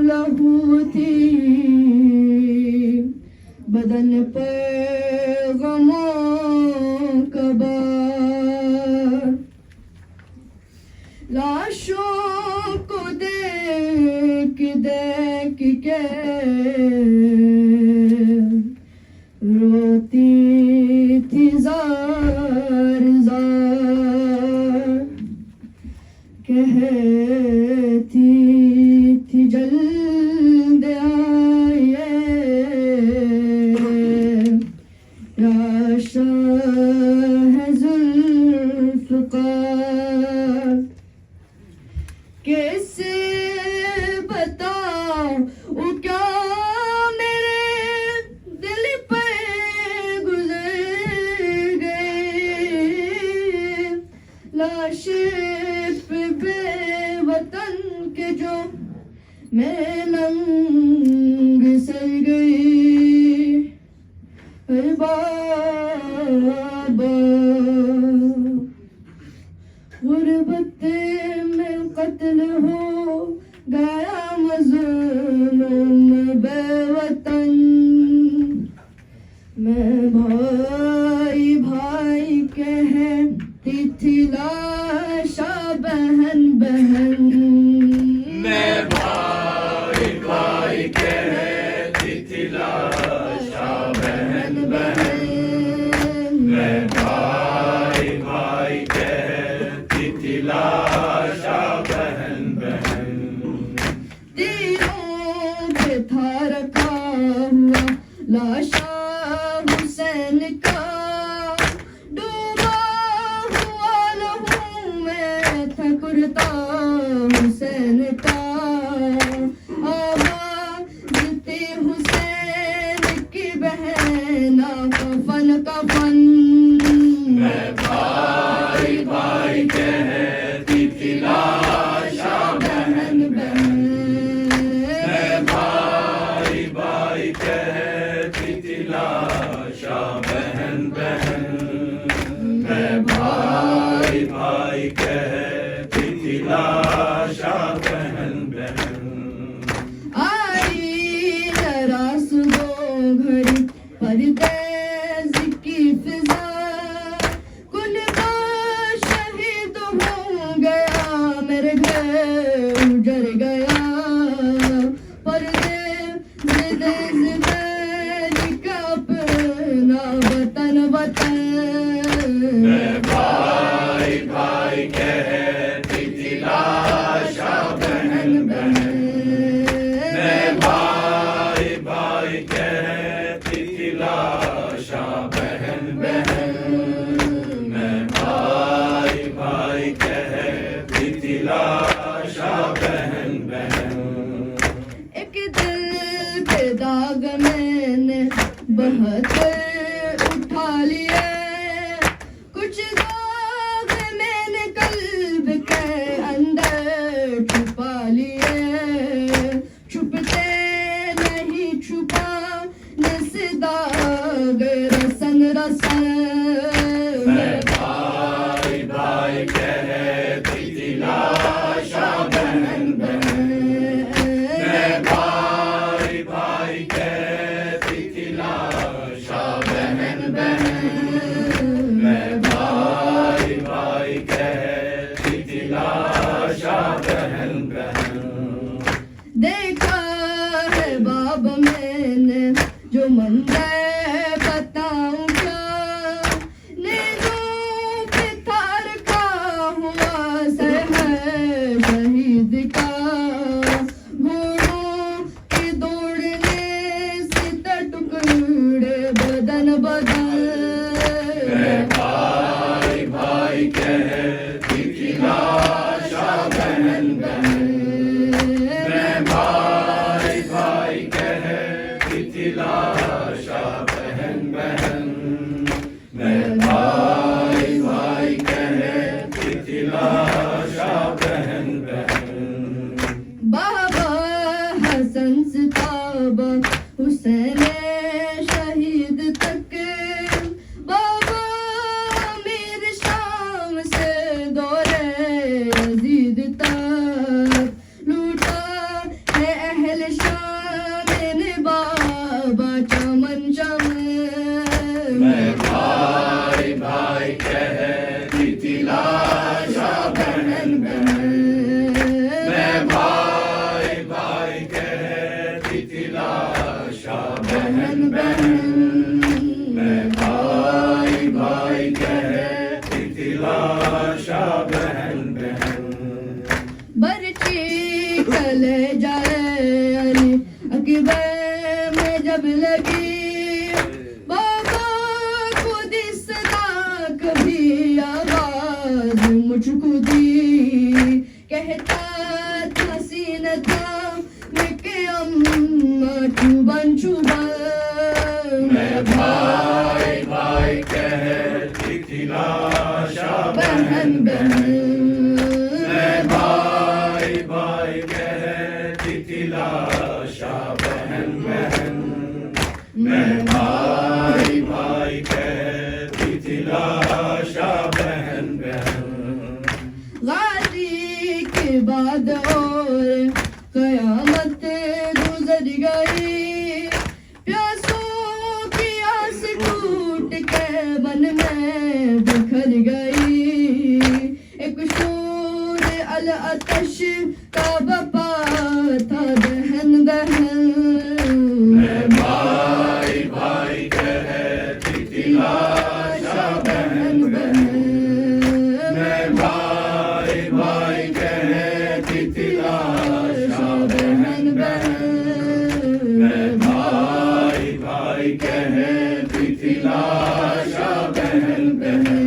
लहू थी, बदन पर गमों का बार। लाशों को देख देख के रोती थी जार जार, कहती थी जल्द आइए या शाह जुल्फ़िकार। कैसे बताऊं क्या मेरे दिल पे गुजर गए, लाशें पे बेवतन के जो मैं नंग सर गई। अरे बाबा गुरबत में कत्ल हो गया मज़लूम बेवतन। मैं भाई भाई कहती थी लाशा बहन बहन। मैं भाई भाई कहती थी लाशा बहन बहन। मैं भाई भाई कहती थी लाशा बहन बहन। तीरों पे था रखा हुआ लाशा हुसैन का, डूबा हुआ लहू में था कुर्ता हुसैन का। आवाज़ थी हुसैन की बहना कफन कफन। मैं भाई भाई कहती थी लाशा बहन बहन। मैं भाई भाई कहती थी लाशा बहन बहन। मैं भाई भाई कहती थी लाशा बहन बहन। आई रास दो घड़ी परदेस की फिजा, कुल का शहीद हो गया मेरे घर उजड़ गया। परदेस का अपना वतन वतन। मैं भाई भाई कहती थी लाशा बहन बहन। मैं भाई भाई कहती थी लाशा बहन बहन। मैं भाई भाई कहती थी लाशा बहन बहन। एक दिल के दाग मैंने बहुत उठा लिए, कुछ दाग मैंने कल्ब के अंदर छुपा लिए। छुपते नहीं छुपा से दाग रसन रसन। मैं भाई भाई कहती थी लाशा बहन बहन। मैं भाई भाई कहती थी लाशा बहन बहन। मैं भाई भाई कहती थी लाशा बहन बहन। देखा है बाब मैंने जो मंजर बताऊं क्या, नींदों पे थार का हुआ सहर शहीद का। घोड़ों के दौड़ने से टुकड़े बदन बदन। मैं भाई भाई कहती थी लाशा बहन बहन। मैं भाई भाई कहती थी लाशा दिल शामिन बाबा चमन चमन मैं भाई भाई कहती थी लाशा बहन बहन मैं भाई भाई कहती थी लाशा बहन बहन मैं भाई भाई कहती थी लाशा बहन बहन बरची चले जाए अली अकबर में जब लगी बाबा को दी सदा कभी आवाज मुझको दी कहता था सीना था मैं अम्मा चुबन चुबन मैं भाई भाई कहती थी लाशा बहन बहन मैं भाई भाई कहती थी लाशा बहन बहन मैं भाई भाई कहती थी लाशा बहन बहन गाजी के बाद और कयामत गुजर गई प्यासों की आस टूट के मन में बिखर गई एक शूर अल आतश का बपा था दहन दहन मैं भाई भाई कहती थी लाशा बहन बहन मैं भाई भाई कहती थी लाशा बहन बहन मैं भाई भाई कहती थी लाशा बहन बहन